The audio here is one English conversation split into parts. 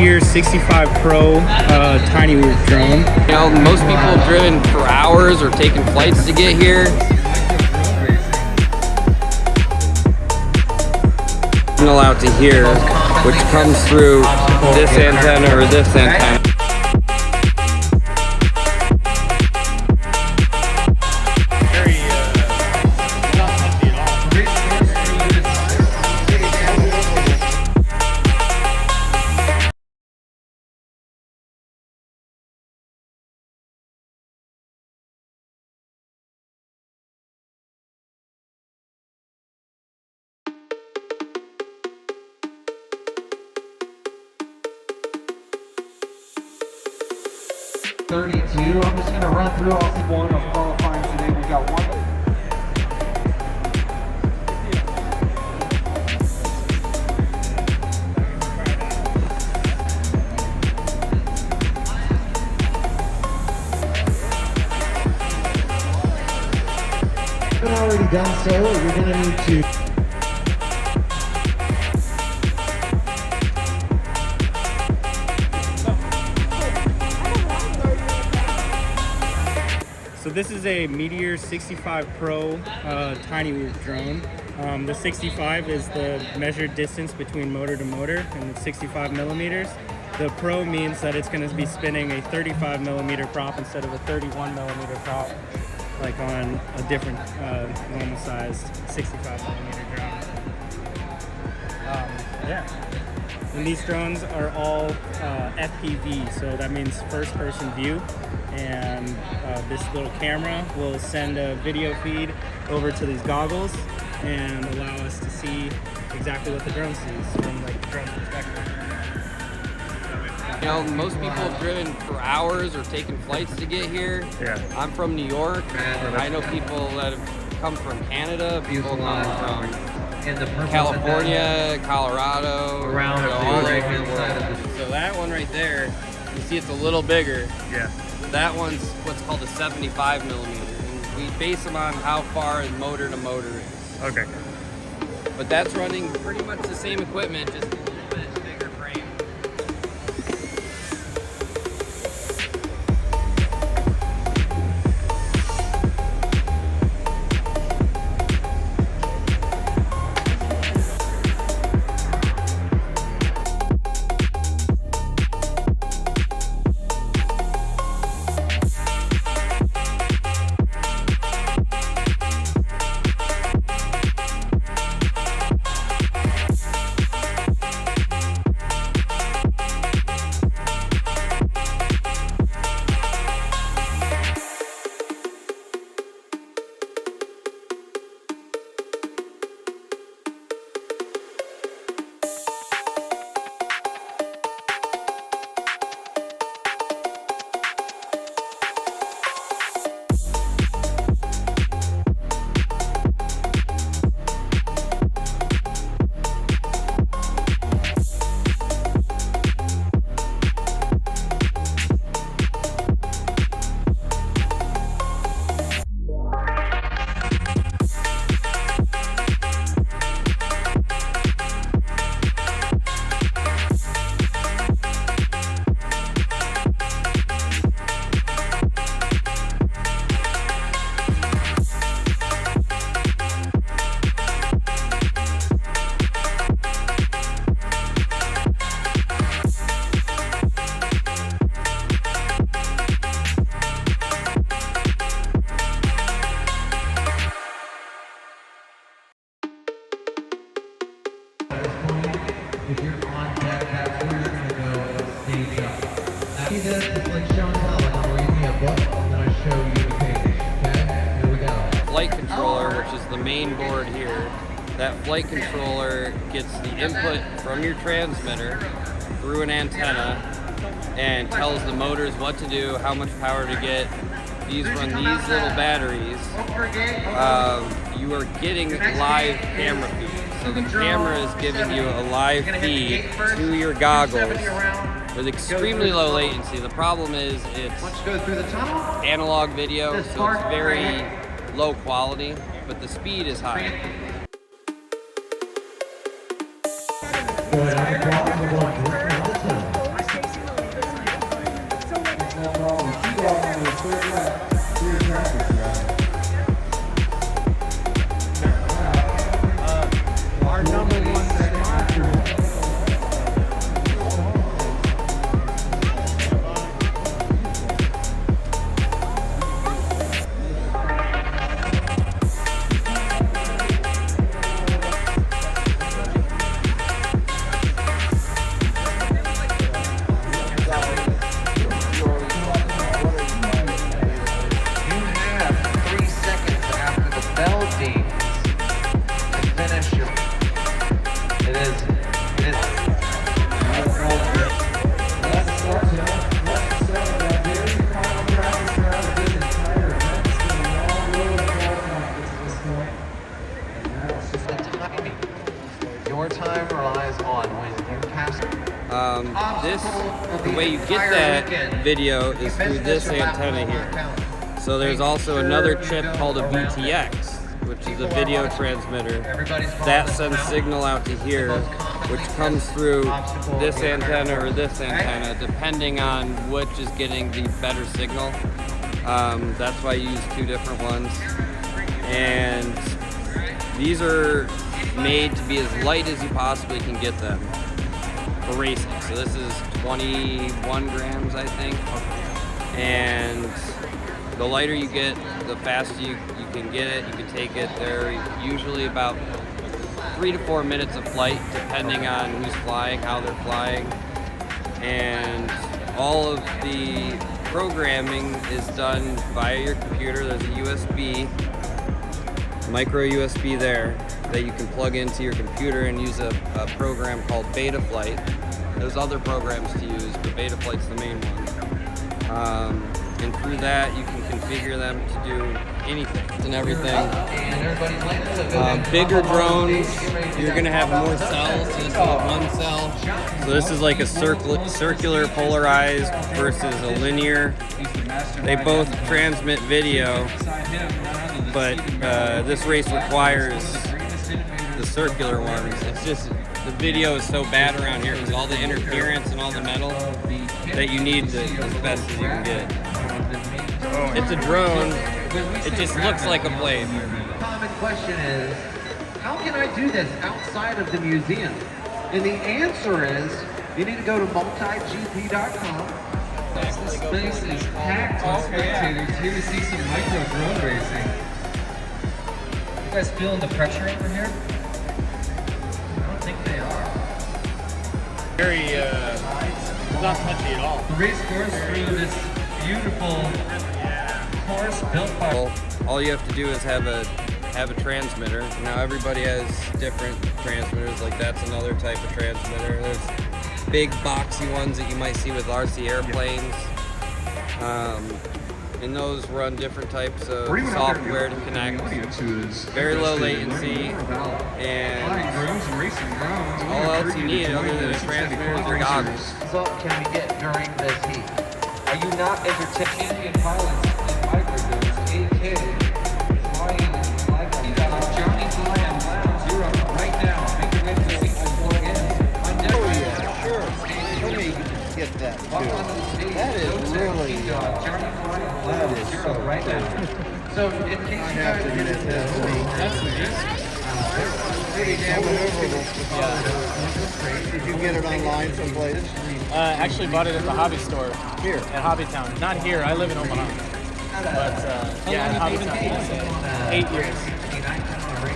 Meteor 65 Pro tiny drone. You know, most people have driven for hours or taken flights to get here. Signal out to here, which comes through this antenna or this antenna. I'm just going to run through all one of qualifying today. We've got one. If you've already done so, you're going to need to. So this is a Meteor 65 Pro tiny whoop drone. The 65 is the measured distance between motor to motor, and it's 65 millimeters. The Pro means that it's going to be spinning a 35 millimeter prop instead of a 31 millimeter prop, like on a different normal sized 65 millimeter drone. And these drones are all FPV, so that means first person view. And this little camera will send a video feed over to these goggles and allow us to see exactly what the drone sees from like the drone's perspective. You know, most people have driven for hours or taken flights to get here. Yeah. I'm from New York. I know people that have come from Canada, people come from California, Colorado, all over the world. So that one right there, you see it's a little bigger. Yeah. That one's what's called a 75 millimeter. And we base them on how far the motor to motor is. Okay. But that's running pretty much the same equipment, just a little bit bigger frame. If you're on deck, that's where you're going to go stage up. After this, it's like showing how I'm reading a book, and then I show you the page. Okay? Here we go. Flight controller, which is the main board here. That flight controller gets the input from your transmitter through an antenna and tells the motors what to do, how much power to get. These run these little batteries. You are getting live camera feed. So the camera is giving you a live feed to your goggles with extremely low latency. The problem is it's analog video, so it's very low quality, but the speed is high. Our number one sponsor. Your time relies on when you pass. The way you get that video is through this antenna here. So there's also another chip called a VTX, which is a video transmitter that sends signal out to here, which comes through this antenna or this antenna, depending on which is getting the better signal. That's why you use two different ones. And these are made to be as light as you possibly can get them for racing. So this is 21 grams, I think. And the lighter you get, the faster you can get it. You can take it. They're usually about 3 to 4 minutes of flight, depending on who's flying, how they're flying. And all of the programming is done via your computer. There's a USB, micro USB there that you can plug into your computer and use a program called Betaflight. There's other programs to use, but Betaflight's the main one. And through that, you can configure them to do anything and everything. Bigger drones, you're gonna have more cells. So this is one cell. So this is like a circular polarized versus a linear. They both transmit video, but this race requires the circular ones. It's just, the video is so bad around here because all the interference and all the metal that you need as best as you can get. It's a drone. It just looks like a blade. The common question is, how can I do this outside of the museum? And the answer is, you need to go to multigp.com. This space is packed with spectators here to see some micro drone racing. You guys feeling the pressure over here? I don't think they are. Very, not touchy at all. The race goes through this beautiful course built by... All you have to do is have a transmitter. Now everybody has different transmitters, like that's another type of transmitter. There's big boxy ones that you might see with RC airplanes. And those run different types of software to connect. Very low latency, and all else you need other than a transmitter is your goggles. What can we get during this heat? Are you not entertaining champion pilots in microdrones? AK, flying like Johnny Fly and Lounge, you're up right now. Make your way to the seats and plug in. Oh yeah, sure. Let me get that too. That is really, that is so right now. So in case you guys didn't know, That's nice. pretty damn maneuverable. Yeah. Did you get it online someplace? Actually bought it at the hobby store Here. at Hobbytown. Not here. I live in Omaha. But yeah, at Hobbytown. 8 years.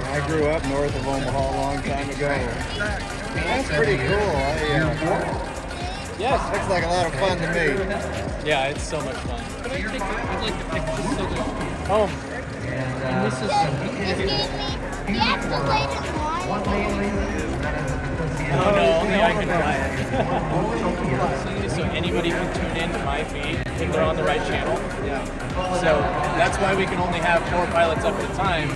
I grew up north of Omaha a long time ago. That's pretty cool. Yes. Looks like a lot of fun to me. Yeah, it's so much fun. Home. and this is Oh no, only I can fly it. So anybody can tune into my feed if they're on the right channel. Yeah. So that's why we can only have 4 pilots up at a time.